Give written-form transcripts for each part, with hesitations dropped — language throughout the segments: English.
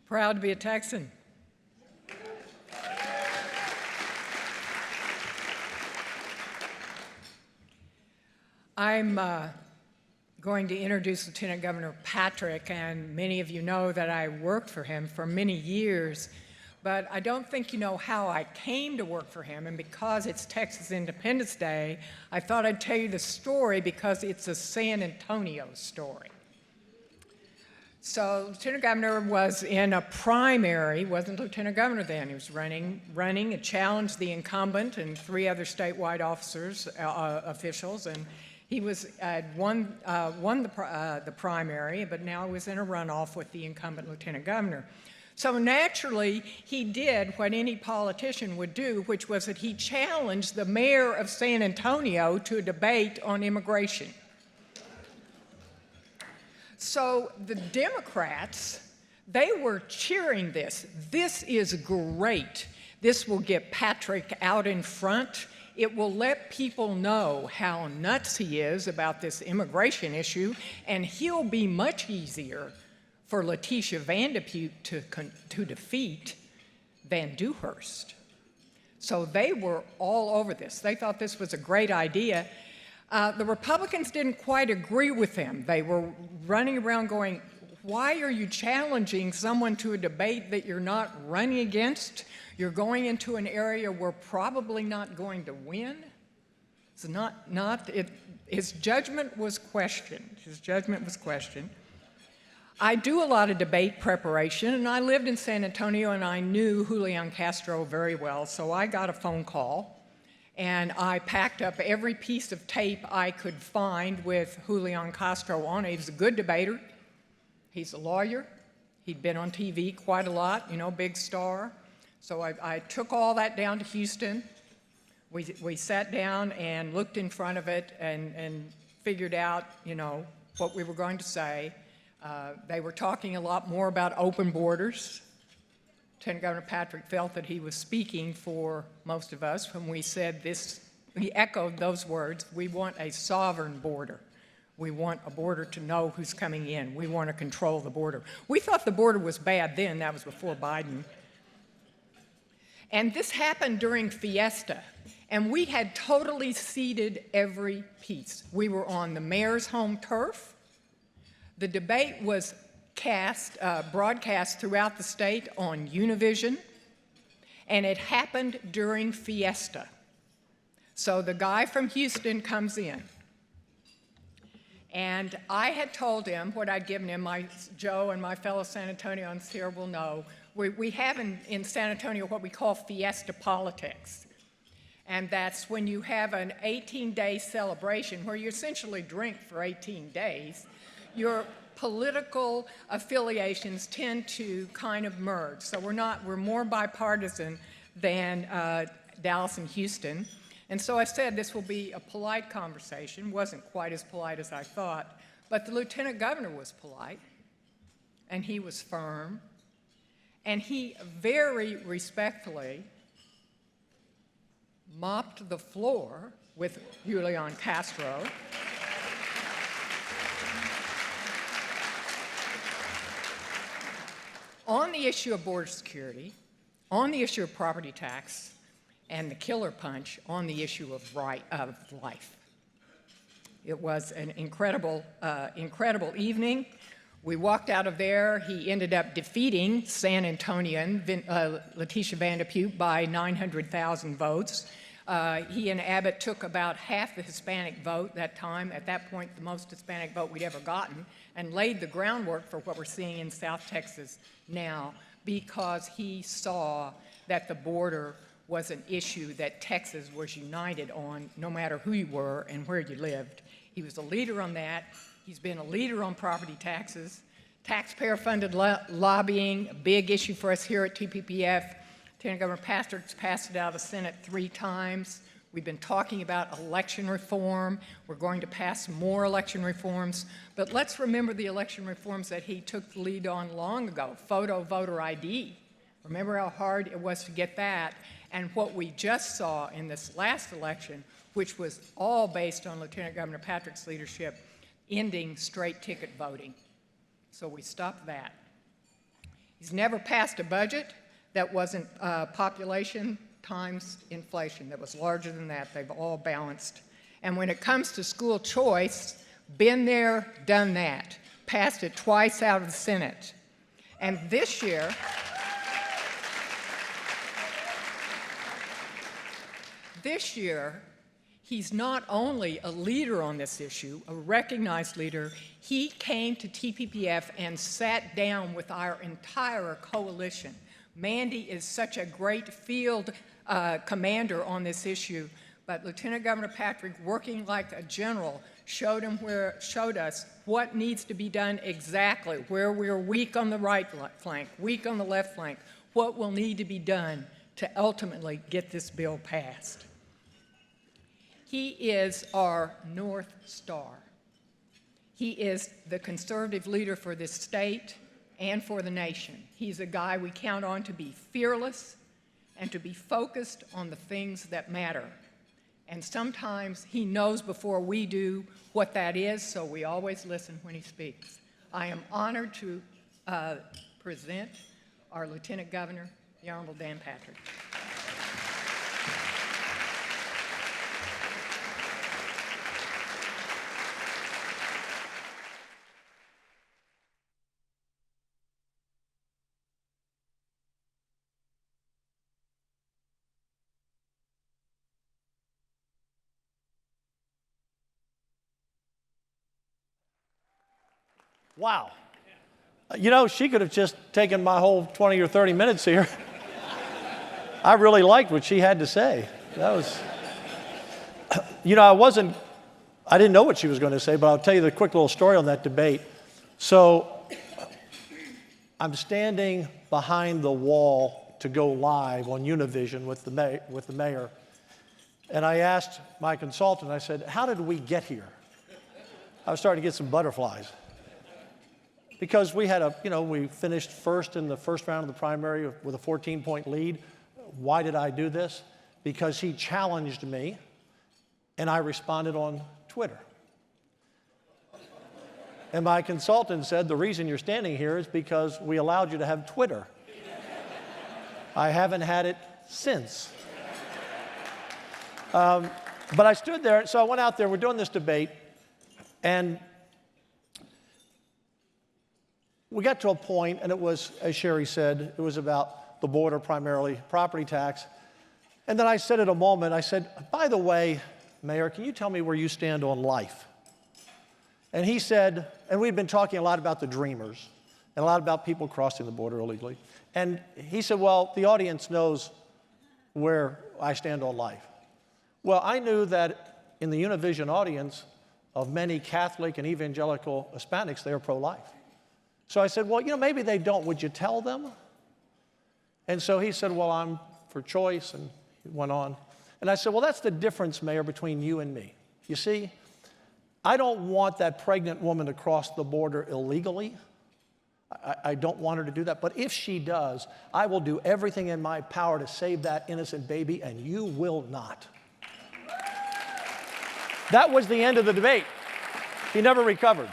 Proud to be a Texan. I'm going to introduce Lieutenant Governor Patrick, and many of you know that I worked for him for many years, but I don't think you know how I came to work for him, and because it's Texas Independence Day, I thought I'd tell you the story because it's a San Antonio story. So Lieutenant Governor was in a primary, wasn't Lieutenant Governor then, he was running and challenged the incumbent and 3 other statewide officers, officials, and he won the primary, but now he was in a runoff with the incumbent Lieutenant Governor. So naturally, he did what any politician would do, which was that he challenged the mayor of San Antonio to a debate on immigration. So the Democrats, they were cheering this. This is great. This will get Patrick out in front. It will let people know how nuts he is about this immigration issue, and he'll be much easier for Letitia Vanderpute to defeat than Dewhurst. So they were all over this. They thought this was a great idea. The Republicans didn't quite agree with them. They were running around going, why are you challenging someone to a debate that you're not running against? You're going into an area we're probably not going to win. It's his judgment was questioned. His judgment was questioned. I do a lot of debate preparation, and I lived in San Antonio, and I knew Julian Castro very well, so I got a phone call, and I packed up every piece of tape I could find with Julian Castro on it. He was a good debater. He's a lawyer. He'd been on TV quite a lot, you know, big star. So I took all that down to Houston. We sat down and looked in front of it and figured out, you know, what we were going to say. They were talking a lot more about open borders. Lieutenant Governor Patrick felt that he was speaking for most of us when we said this. He echoed those words. We want a sovereign border. We want a border to know who's coming in. We want to control the border. We thought the border was bad then. That was before Biden. And this happened during Fiesta, and we had totally ceded every piece. We were on the mayor's home turf. The debate was broadcast throughout the state on Univision, and it happened during Fiesta. So the guy from Houston comes in, and I had told him what I'd given him. Joe and my fellow San Antonians here will know. We have in San Antonio what we call Fiesta politics. And that's when you have an 18-day celebration where you essentially drink for 18 days. Your political affiliations tend to kind of merge. So we're more bipartisan than Dallas and Houston. And so I said this will be a polite conversation. Wasn't quite as polite as I thought, but the Lieutenant Governor was polite, and he was firm, and he very respectfully mopped the floor with Julian Castro. On the issue of border security, on the issue of property tax, and the killer punch on the issue of life. It was an incredible evening. We walked out of there. He ended up defeating San Antonian Letitia Vanderpute by 900,000 votes. He and Abbott took about half the Hispanic vote that time, at that point the most Hispanic vote we'd ever gotten, and laid the groundwork for what we're seeing in South Texas now, because he saw that the border was an issue that Texas was united on, no matter who you were and where you lived. He was a leader on that. He's been a leader on property taxes. Taxpayer-funded lobbying, a big issue for us here at TPPF. Lieutenant Governor Patrick's passed it out of the Senate 3 times. We've been talking about election reform. We're going to pass more election reforms. But let's remember the election reforms that he took the lead on long ago. Photo voter ID. Remember how hard it was to get that. And what we just saw in this last election, which was all based on Lieutenant Governor Patrick's leadership, ending straight ticket voting. So we stopped that. He's never passed a budget that wasn't population times inflation, that was larger than that. They've all balanced. And when it comes to school choice, been there, done that. Passed it twice out of the Senate. And this year, he's not only a leader on this issue, a recognized leader, he came to TPPF and sat down with our entire coalition. Mandy is such a great field commander on this issue, but Lieutenant Governor Patrick, working like a general, showed us what needs to be done exactly, where we're weak on the right flank, weak on the left flank, what will need to be done to ultimately get this bill passed. He is our North Star. He is the conservative leader for this state and for the nation. He's a guy we count on to be fearless and to be focused on the things that matter. And sometimes he knows before we do what that is, so we always listen when he speaks. I am honored to present our Lieutenant Governor, the Honorable Dan Patrick. Wow. You know, she could have just taken my whole 20 or 30 minutes here. I really liked what she had to say. That was, you know, I didn't know what she was going to say, but I'll tell you the quick little story on that debate. So I'm standing behind the wall to go live on Univision with the mayor. And I asked my consultant, I said, how did we get here? I was starting to get some butterflies. Because we had we finished first in the first round of the primary with a 14-point lead. Why did I do this? Because he challenged me, and I responded on Twitter. And my consultant said, the reason you're standing here is because we allowed you to have Twitter. I haven't had it since. But I stood there, so I went out there, we're doing this debate, and we got to a point, and it was, as Sherry said, it was about the border primarily, property tax. And then I said at a moment, I said, by the way, Mayor, can you tell me where you stand on life? And he said, and we'd been talking a lot about the dreamers and a lot about people crossing the border illegally. And he said, well, the audience knows where I stand on life. Well, I knew that in the Univision audience of many Catholic and evangelical Hispanics, they are pro-life. So I said, well, maybe they don't. Would you tell them? And so he said, well, I'm for choice, and he went on. And I said, well, that's the difference, Mayor, between you and me. You see, I don't want that pregnant woman to cross the border illegally. I don't want her to do that. But if she does, I will do everything in my power to save that innocent baby, and you will not. That was the end of the debate. He never recovered.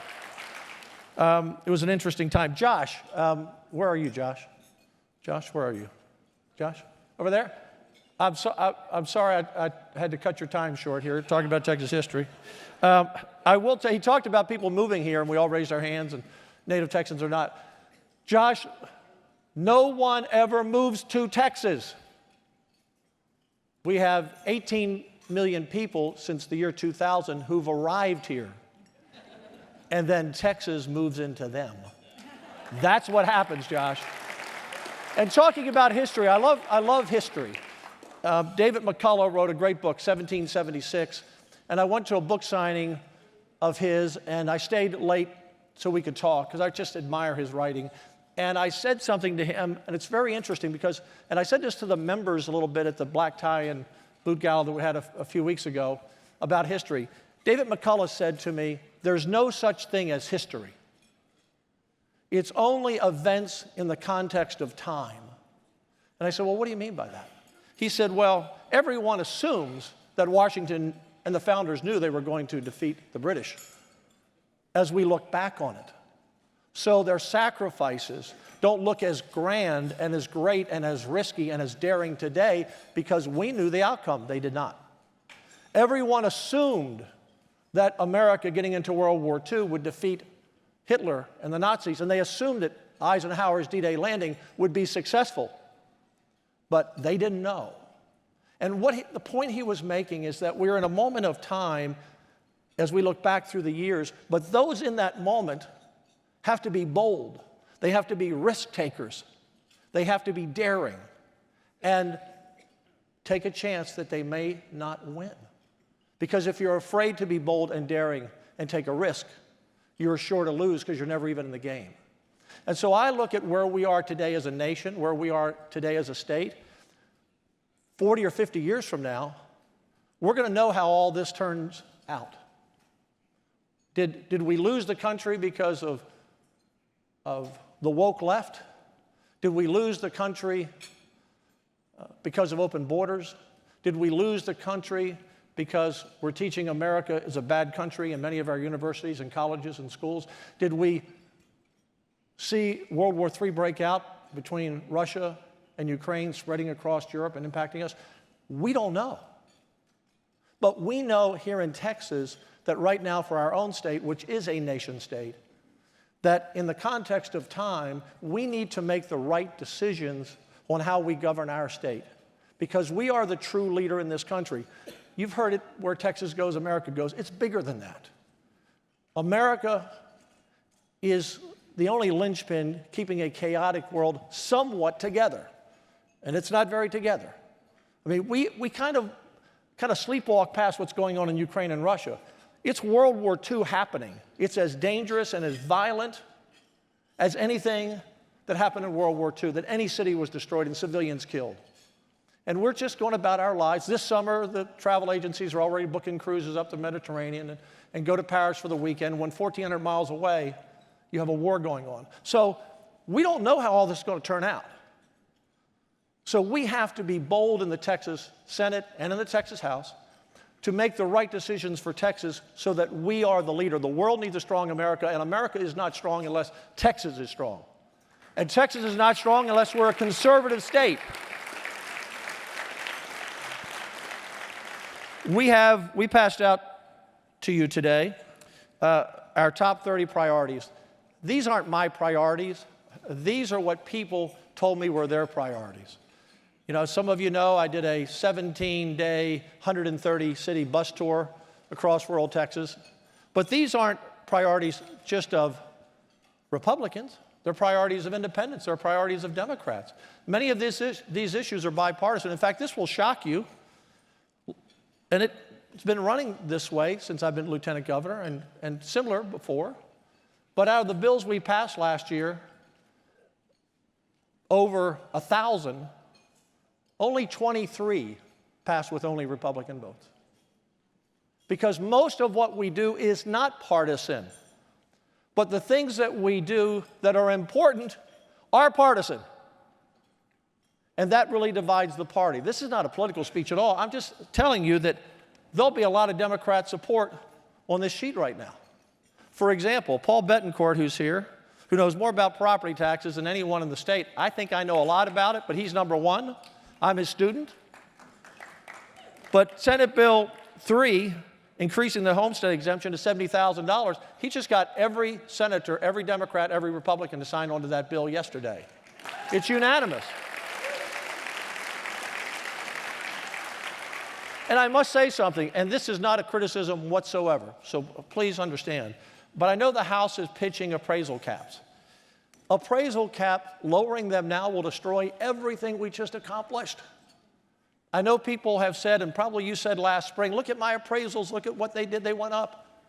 It was an interesting time. Josh, where are you, Josh? Josh, where are you? Josh, over there? I'm sorry I had to cut your time short here, talking about Texas history. I will tell you, he talked about people moving here, and we all raised our hands, and native Texans are not. Josh, no one ever moves to Texas. We have 18 million people since the year 2000 who've arrived here. And then Texas moves into them. That's what happens, Josh. And talking about history, I love history. David McCullough wrote a great book, 1776, and I went to a book signing of his, and I stayed late so we could talk, because I just admire his writing. And I said something to him, and it's very interesting because, and I said this to the members a little bit at the black tie and boot gala that we had a few weeks ago about history. David McCullough said to me, there's no such thing as history. It's only events in the context of time. And I said, well, what do you mean by that? He said, well, everyone assumes that Washington and the founders knew they were going to defeat the British as we look back on it. So their sacrifices don't look as grand and as great and as risky and as daring today because we knew the outcome. They did not. Everyone assumed that America getting into World War II would defeat Hitler and the Nazis, and they assumed that Eisenhower's D-Day landing would be successful. But they didn't know. And the point he was making is that we're in a moment of time as we look back through the years, but those in that moment have to be bold. They have to be risk takers. They have to be daring and take a chance that they may not win. Because if you're afraid to be bold and daring and take a risk, you're sure to lose because you're never even in the game. And so I look at where we are today as a nation, where we are today as a state. 40 or 50 years from now, we're going to know how all this turns out. Did we lose the country because of the woke left? Did we lose the country because of open borders? Did we lose the country because we're teaching America is a bad country in many of our universities and colleges and schools? Did we see World War III break out between Russia and Ukraine, spreading across Europe and impacting us? We don't know. But we know here in Texas that right now for our own state, which is a nation state, that in the context of time, we need to make the right decisions on how we govern our state. Because we are the true leader in this country. You've heard it, where Texas goes, America goes. It's bigger than that. America is the only linchpin keeping a chaotic world somewhat together. And it's not very together. I mean, we kind of sleepwalk past what's going on in Ukraine and Russia. It's World War II happening. It's as dangerous and as violent as anything that happened in World War II, that any city was destroyed and civilians killed. And we're just going about our lives. This summer, the travel agencies are already booking cruises up the Mediterranean and go to Paris for the weekend when 1,400 miles away, you have a war going on. So we don't know how all this is going to turn out. So we have to be bold in the Texas Senate and in the Texas House to make the right decisions for Texas so that we are the leader. The world needs a strong America, and America is not strong unless Texas is strong. And Texas is not strong unless we're a conservative state. We passed out to you today our top 30 priorities. These aren't my priorities. These are what people told me were their priorities. You know, some of you know I did a 17-day, 130-city bus tour across rural Texas. But these aren't priorities just of Republicans. They're priorities of independents. They're priorities of Democrats. Many of these issues are bipartisan. In fact, this will shock you. And it's been running this way since I've been lieutenant governor and similar before. But out of the bills we passed last year, over 1,000, only 23 passed with only Republican votes. Because most of what we do is not partisan. But the things that we do that are important are partisan. And that really divides the party. This is not a political speech at all. I'm just telling you that there'll be a lot of Democrat support on this sheet right now. For example, Paul Betancourt, who's here, who knows more about property taxes than anyone in the state. I think I know a lot about it, but he's number one. I'm his student. But Senate Bill 3, increasing the homestead exemption to $70,000, he just got every senator, every Democrat, every Republican to sign onto that bill yesterday. It's unanimous. And I must say something, and this is not a criticism whatsoever, so please understand. But I know the House is pitching appraisal caps. Appraisal cap, lowering them now will destroy everything we just accomplished. I know people have said, and probably you said last spring, look at my appraisals, look at what they did, they went up.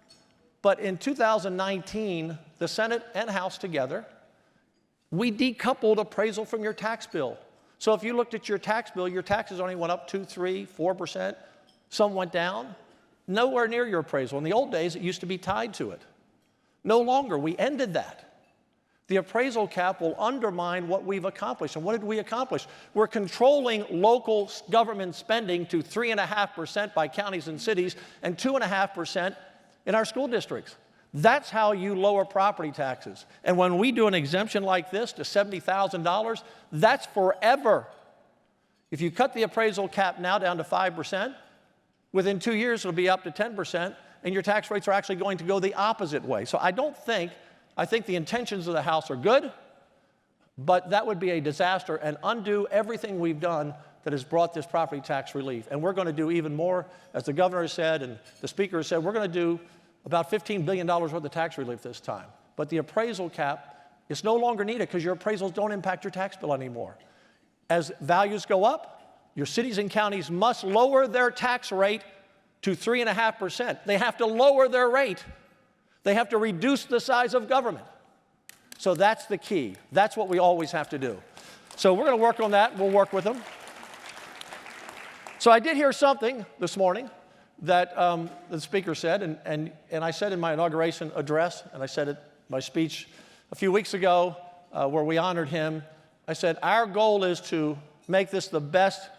But in 2019, the Senate and House together, we decoupled appraisal from your tax bill. So if you looked at your tax bill, your taxes only went up 2, 3, 4%. Some went down. Nowhere near your appraisal. In the old days, it used to be tied to it. No longer. We ended that. The appraisal cap will undermine what we've accomplished. And what did we accomplish? We're controlling local government spending to 3.5% by counties and cities and 2.5% in our school districts. That's how you lower property taxes. And when we do an exemption like this to $70,000, that's forever. If you cut the appraisal cap now down to 5%, within 2 years it'll be up to 10%, and your tax rates are actually going to go the opposite way. So I think the intentions of the House are good, but that would be a disaster and undo everything we've done that has brought this property tax relief. And we're going to do even more, as the governor said and the speaker said, we're going to do about $15 billion worth of tax relief this time. But the appraisal cap is no longer needed because your appraisals don't impact your tax bill anymore. As values go up, your cities and counties must lower their tax rate to 3.5%. They have to lower their rate. They have to reduce the size of government. So that's the key. That's what we always have to do. So we're going to work on that. We'll work with them. So I did hear something this morning that the speaker said, and I said in my inauguration address, and I said it in my speech a few weeks ago where we honored him. I said, our goal is to make this the best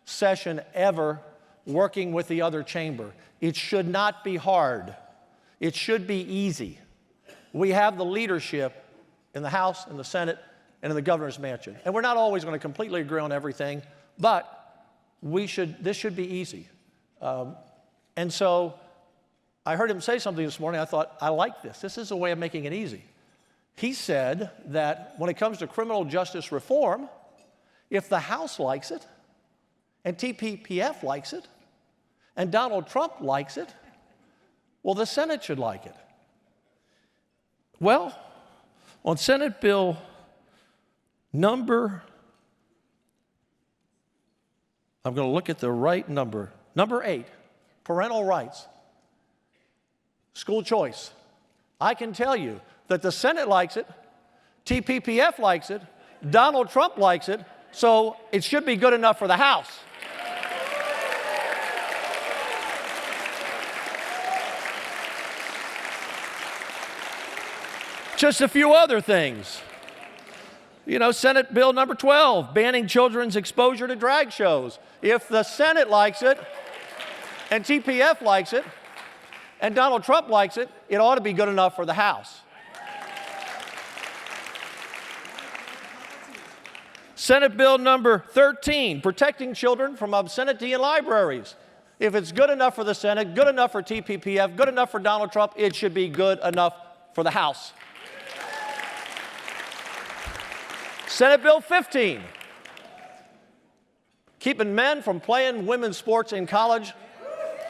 session ever working with the other chamber. It should not be hard. It should be easy. We have the leadership in the House, in the Senate, and in the governor's mansion. And we're not always going to completely agree on everything, but this should be easy. And so I heard him say something this morning. I thought, I like this. This is a way of making it easy. He said that when it comes to criminal justice reform, if the House likes it, and TPPF likes it, and Donald Trump likes it, well, the Senate should like it. Well, on Senate Bill number, I'm going to look at the right number, number 8, parental rights, school choice. I can tell you that the Senate likes it, TPPF likes it, Donald Trump likes it, so it should be good enough for the House. Just a few other things. You know, Senate Bill number 12, banning children's exposure to drag shows. If the Senate likes it, and TPF likes it, and Donald Trump likes it, it ought to be good enough for the House. Senate Bill number 13, protecting children from obscenity in libraries. If it's good enough for the Senate, good enough for TPPF, good enough for Donald Trump, it should be good enough for the House. Senate Bill 15, keeping men from playing women's sports in college.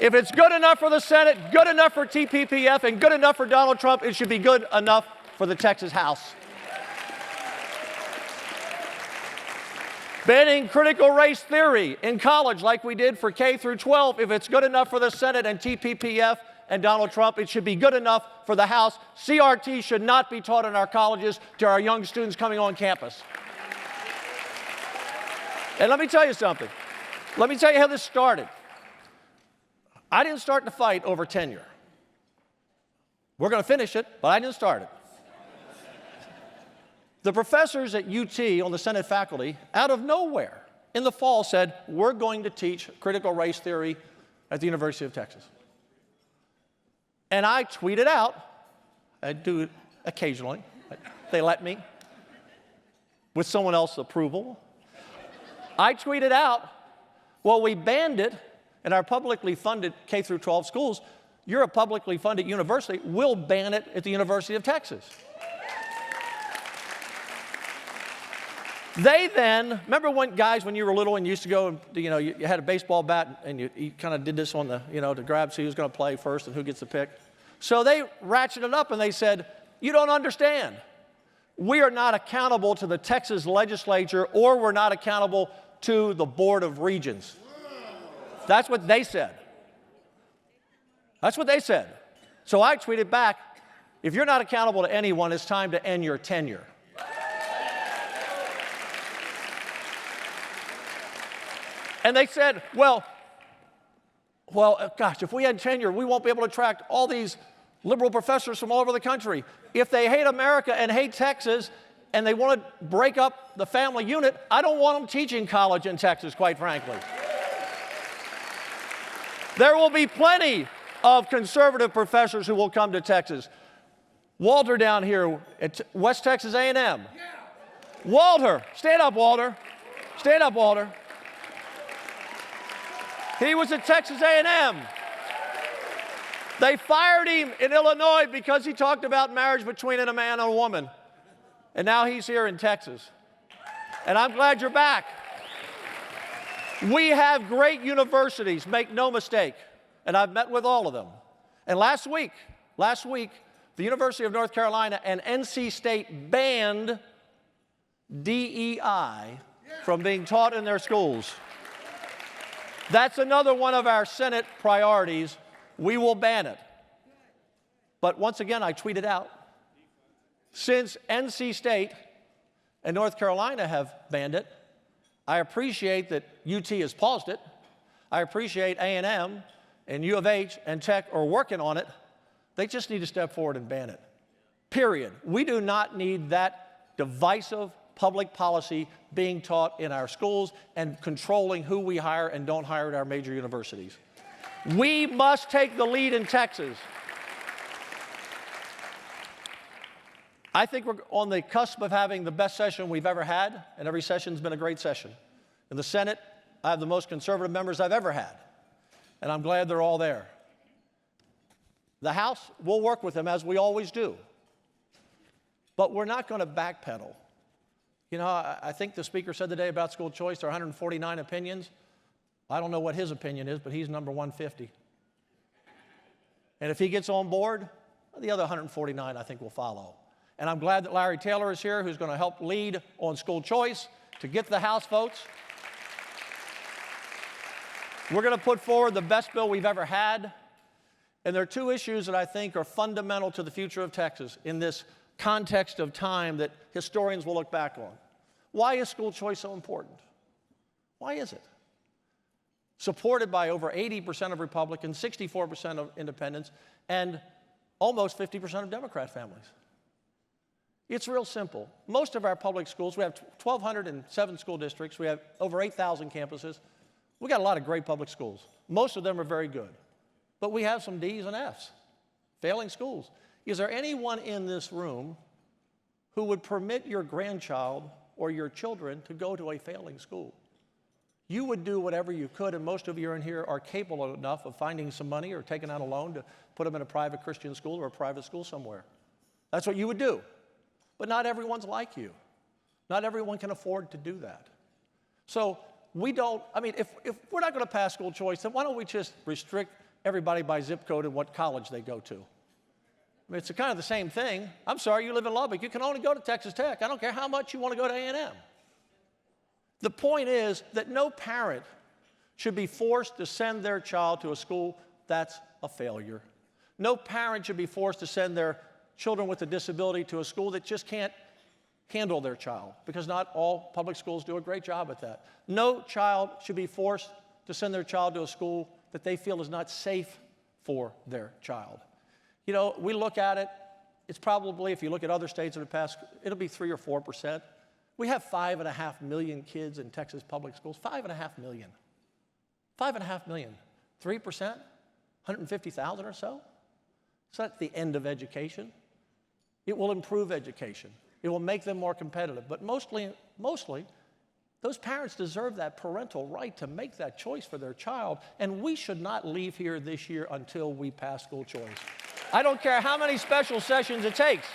If it's good enough for the Senate, good enough for TPPF, and good enough for Donald Trump, it should be good enough for the Texas House. Banning critical race theory in college like we did for K through 12. If it's good enough for the Senate and TPPF and Donald Trump, it should be good enough for the House. CRT should not be taught in our colleges to our young students coming on campus. And let me tell you something. Let me tell you how this started. I didn't start the fight over tenure. We're going to finish it, but I didn't start it. The professors at UT on the Senate faculty, out of nowhere, in the fall said, we're going to teach critical race theory at the University of Texas. And I tweeted out, I do it occasionally, they let me, with someone else's approval. I tweeted out, well, we banned it in our publicly funded K through 12 schools. You're a publicly funded university. We'll ban it at the University of Texas. They then, remember when guys, when you were little and you used to go and, you know, you had a baseball bat and you kind of did this on the, you know, to grab, see who's going to play first and who gets the pick. So they ratcheted up and they said, you don't understand. We are not accountable to the Texas legislature, or we're not accountable to the Board of Regents. That's what they said. That's what they said. So I tweeted back, if you're not accountable to anyone, it's time to end your tenure. And they said, well, gosh, if we had tenure, we won't be able to attract all these liberal professors from all over the country. If they hate America and hate Texas and they want to break up the family unit, I don't want them teaching college in Texas, quite frankly. There will be plenty of conservative professors who will come to Texas. Walter down here at West Texas A&M. Walter, stand up, Walter. Stand up, Walter. He was at Texas A&M. They fired him in Illinois because he talked about marriage between a man and a woman. And now he's here in Texas. And I'm glad you're back. We have great universities, make no mistake. And I've met with all of them. And last week, the University of North Carolina and NC State banned DEI from being taught in their schools. That's another one of our Senate priorities. We will ban it. But once again, I tweeted out, since NC State and North Carolina have banned it, I appreciate that UT has paused it. I appreciate A&M and U of H and Tech are working on it. They just need to step forward and ban it. Period. We do not need that divisive public policy being taught in our schools and controlling who we hire and don't hire at our major universities. We must take the lead in Texas. I think we're on the cusp of having the best session we've ever had, and every session's been a great session. In the Senate, I have the most conservative members I've ever had, and I'm glad they're all there. The House, we'll work with them as we always do, but we're not going to backpedal. You know, I think the speaker said today about school choice, there are 149 opinions. I don't know what his opinion is, but he's number 150. And if he gets on board, the other 149 I think will follow. And I'm glad that Larry Taylor is here, who's going to help lead on school choice to get the House votes. We're going to put forward the best bill we've ever had. And there are two issues that I think are fundamental to the future of Texas in this context of time that historians will look back on. Why is school choice so important? Why is it? Supported by over 80% of Republicans, 64% of independents, and almost 50% of Democrat families. It's real simple. Most of our public schools, we have 1,207 school districts, we have over 8,000 campuses. We got a lot of great public schools. Most of them are very good. But we have some D's and F's, failing schools. Is there anyone in this room who would permit your grandchild or your children to go to a failing school? You would do whatever you could, and most of you in here are capable enough of finding some money or taking out a loan to put them in a private Christian school or a private school somewhere. That's what you would do. But not everyone's like you. Not everyone can afford to do that. So we don't, I mean, if we're not going to pass school choice, then why don't we just restrict everybody by zip code and what college they go to? I mean, it's kind of the same thing. I'm sorry, you live in Lubbock. You can only go to Texas Tech. I don't care how much you want to go to A&M. The point is that no parent should be forced to send their child to a school that's a failure. No parent should be forced to send their children with a disability to a school that just can't handle their child, because not all public schools do a great job at that. No child should be forced to send their child to a school that they feel is not safe for their child. You know, we look at it, it's probably, if you look at other states in the past, it'll be 3 or 4%. We have 5.5 million kids in Texas public schools, 5.5 million. 5.5 million. 3%, 150,000 or so. So that's the end of education. It will improve education. It will make them more competitive. But mostly, those parents deserve that parental right to make that choice for their child, and we should not leave here this year until we pass school choice. I don't care how many special sessions it takes.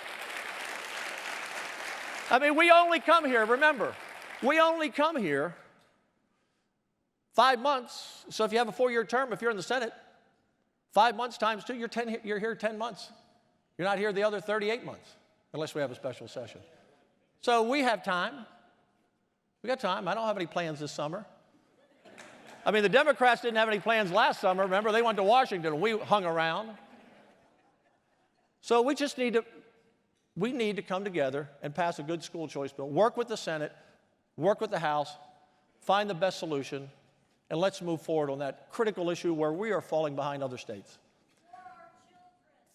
I mean, we only come here, remember, we only come here 5 months. So if you have a 4-year term, if you're in the Senate, 5 months times 2, you're here 10 months. You're not here the other 38 months, unless we have a special session. So we have time. We got time. I don't have any plans this summer. I mean, the Democrats didn't have any plans last summer. Remember, they went to Washington. We hung around. So we just need to come together and pass a good school choice bill, work with the Senate, work with the House, find the best solution, and let's move forward on that critical issue where we are falling behind other states.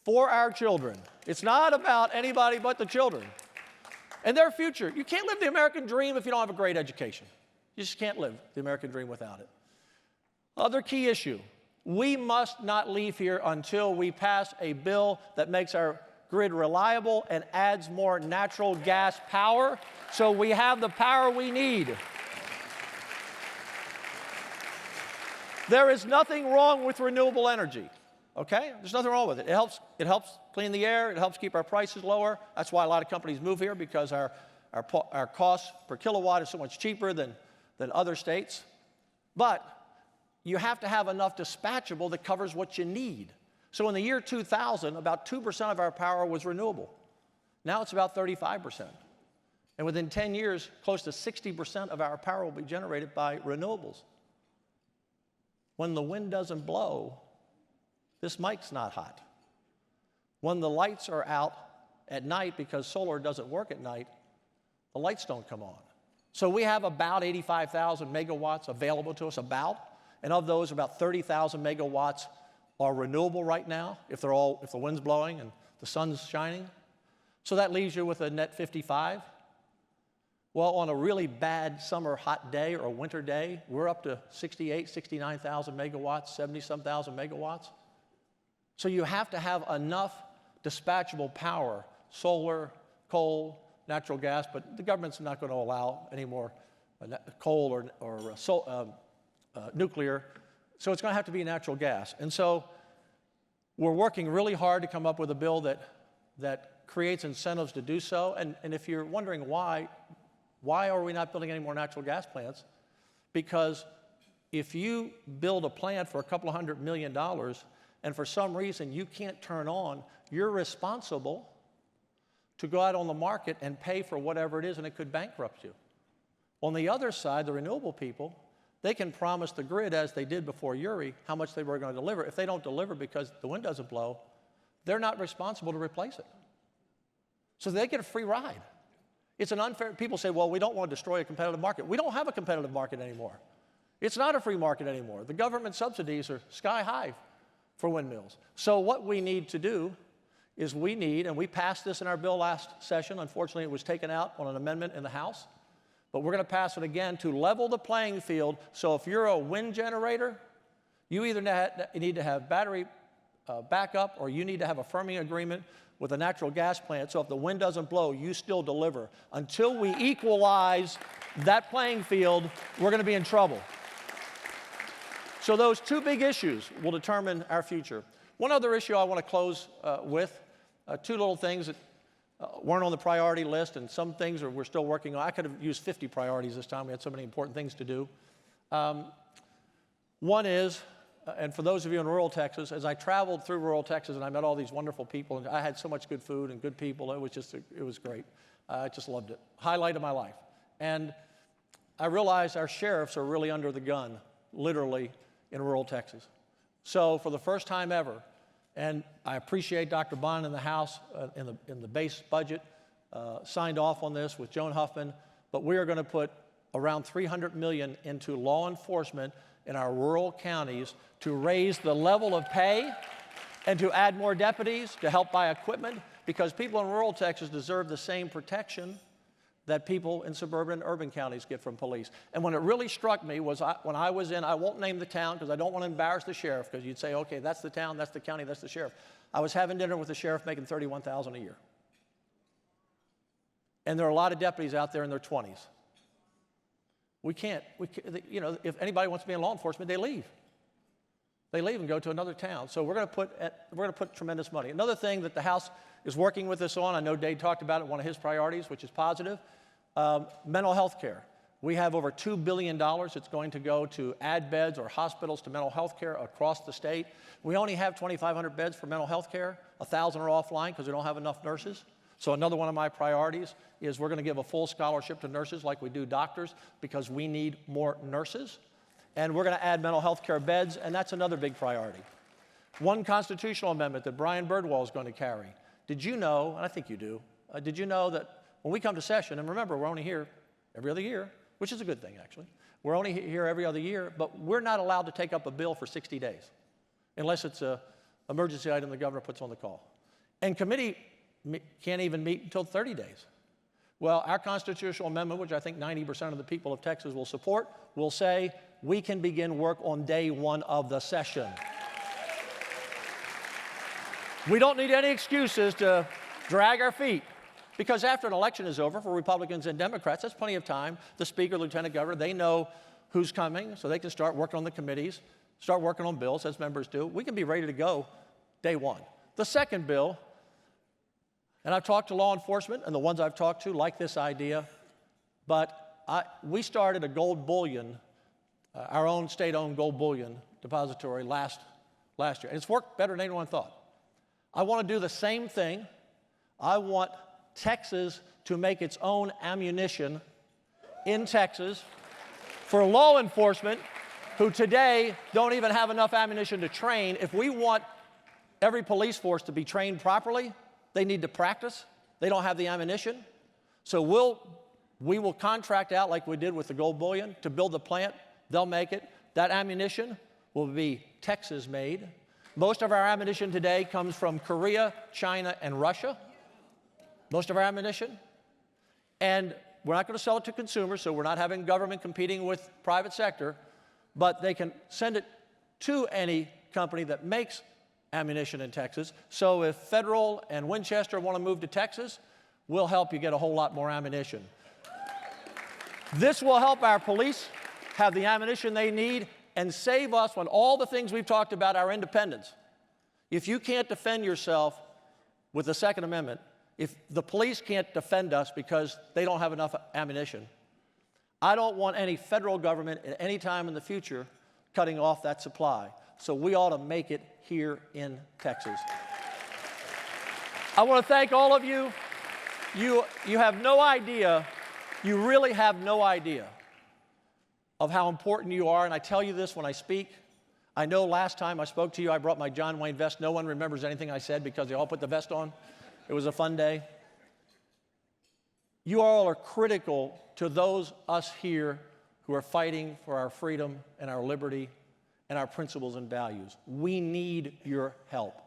For our children. It's not about anybody but the children and their future. You can't live the American dream if you don't have a great education. You just can't live the American dream without it. Other key issue. We must not leave here until we pass a bill that makes our grid reliable and adds more natural gas power, so we have the power we need. There is nothing wrong with renewable energy, okay? There's nothing wrong with it. It helps clean the air. It helps keep our prices lower. That's why a lot of companies move here, because our cost per kilowatt is so much cheaper than other states. But you have to have enough dispatchable that covers what you need. So in the year 2000, about 2% of our power was renewable. Now it's about 35%. And within 10 years, close to 60% of our power will be generated by renewables. When the wind doesn't blow, this mic's not hot. When the lights are out at night, because solar doesn't work at night, the lights don't come on. So we have about 85,000 megawatts available to us, and of those, about 30,000 megawatts are renewable right now, if the wind's blowing and the sun's shining. So that leaves you with a net 55. Well, on a really bad summer hot day or a winter day, we're up to 68, 69,000 megawatts, 70-some thousand megawatts. So you have to have enough dispatchable power, solar, coal, natural gas, but the government's not going to allow any more coal or nuclear, so it's going to have to be natural gas. And so we're working really hard to come up with a bill that creates incentives to do so. And if you're wondering why are we not building any more natural gas plants? Because if you build a plant for a couple of $100 million and for some reason you can't turn on, you're responsible to go out on the market and pay for whatever it is, and it could bankrupt you. On the other side, the renewable people, they can promise the grid, as they did before Uri, how much they were going to deliver. If they don't deliver because the wind doesn't blow, they're not responsible to replace it. So they get a free ride. It's an unfair, people say, well, we don't want to destroy a competitive market. We don't have a competitive market anymore. It's not a free market anymore. The government subsidies are sky high for windmills. So what we need to do is and we passed this in our bill last session. Unfortunately, it was taken out on an amendment in the House. But we're going to pass it again to level the playing field. So if you're a wind generator, you either need to have battery backup, or you need to have a firming agreement with a natural gas plant. So if the wind doesn't blow, you still deliver. Until we equalize that playing field, we're going to be in trouble. So those two big issues will determine our future. One other issue I want to close with, two little things that weren't on the priority list, and some things we're still working on. I could have used 50 priorities this time. We had so many important things to do. One is, and for those of you in rural Texas, as I traveled through rural Texas and I met all these wonderful people, and I had so much good food and good people, it was great. I just loved it. Highlight of my life. And I realized our sheriffs are really under the gun, literally, in rural Texas. So for the first time ever, and I appreciate Dr. Bond in the House in the base budget, signed off on this with Joan Huffman, but we are going to put around $300 million into law enforcement in our rural counties to raise the level of pay and to add more deputies to help buy equipment, because people in rural Texas deserve the same protection that people in suburban and urban counties get from police. And when it really struck me was when I was I won't name the town because I don't want to embarrass the sheriff, because you'd say, okay, that's the town, that's the county, that's the sheriff. I was having dinner with the sheriff making $31,000 a year. And there are a lot of deputies out there in their 20s. We can't, if anybody wants to be in law enforcement, they leave. They leave and go to another town. So we're going to put tremendous money. Another thing that the House is working with us on, I know Dave talked about it, one of his priorities, which is positive, mental health care. We have over $2 billion that's going to go to add beds or hospitals to mental health care across the state. We only have 2,500 beds for mental health care. 1,000 are offline because we don't have enough nurses. So another one of my priorities is we're going to give a full scholarship to nurses like we do doctors, because we need more nurses. And we're going to add mental health care beds, and that's another big priority. One constitutional amendment that Brian Birdwell is going to carry. Did you know, and I think you do, did you know that when we come to session, and remember, we're only here every other year, which is a good thing, actually. We're only here every other year, but we're not allowed to take up a bill for 60 days unless it's an emergency item the governor puts on the call. And committee can't even meet until 30 days. Well, our constitutional amendment, which I think 90% of the people of Texas will support, will say we can begin work on day one of the session. We don't need any excuses to drag our feet. Because after an election is over, for Republicans and Democrats, that's plenty of time. The Speaker, Lieutenant Governor, they know who's coming, so they can start working on the committees, start working on bills, as members do. We can be ready to go day one. The second bill, and I've talked to law enforcement, and the ones I've talked to like this idea, but we started a gold bullion, our own state-owned gold bullion depository last year, and it's worked better than anyone thought. I want to do the same thing. I want Texas to make its own ammunition in Texas for law enforcement who today don't even have enough ammunition to train. If we want every police force to be trained properly, they need to practice. They don't have the ammunition. So we will contract out, like we did with the gold bullion, to build the plant. They'll make it. That ammunition will be Texas-made. Most of our ammunition today comes from Korea, China, and Russia. Most of our ammunition. And we're not going to sell it to consumers, so we're not having government competing with private sector, but they can send it to any company that makes ammunition in Texas. So if Federal and Winchester want to move to Texas, we'll help you get a whole lot more ammunition. This will help our police have the ammunition they need and save us on all the things we've talked about, our independence. If you can't defend yourself with the Second Amendment, if the police can't defend us because they don't have enough ammunition, I don't want any federal government at any time in the future cutting off that supply. So we ought to make it here in Texas. I want to thank all of you. You have no idea, you really have no idea of how important you are. And I tell you this when I speak. I know last time I spoke to you, I brought my John Wayne vest. No one remembers anything I said because they all put the vest on. It was a fun day. You all are critical to those us here who are fighting for our freedom and our liberty and our principles and values. We need your help.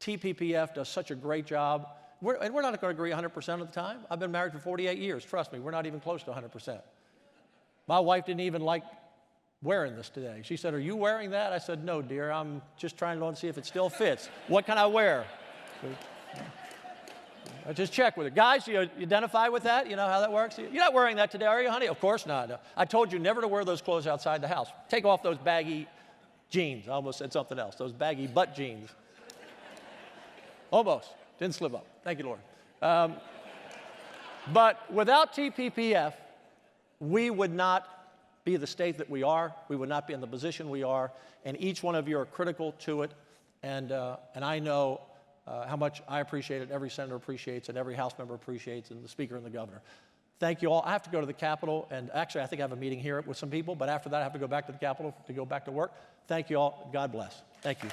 TPPF does such a great job. We're not going to agree 100% of the time. I've been married for 48 years. Trust me, we're not even close to 100%. My wife didn't even like wearing this today. She said, "Are you wearing that?" I said, "No, dear. I'm just trying to see if it still fits. What can I wear?" I just check with her. Guys, you identify with that? You know how that works? You're not wearing that today, are you, honey? Of course not. No. I told you never to wear those clothes outside the house. Take off those baggy jeans. I almost said something else. Those baggy butt jeans. Almost. Didn't slip up. Thank you, Lord. But without TPPF, we would not be the state that we are. We would not be in the position we are. And each one of you are critical to it. And I know how much I appreciate it, every senator appreciates it, every House member appreciates it, and the Speaker and the Governor. Thank you all. I have to go to the Capitol, and actually I think I have a meeting here with some people, but after that I have to go back to the Capitol to go back to work. Thank you all. God bless. Thank you.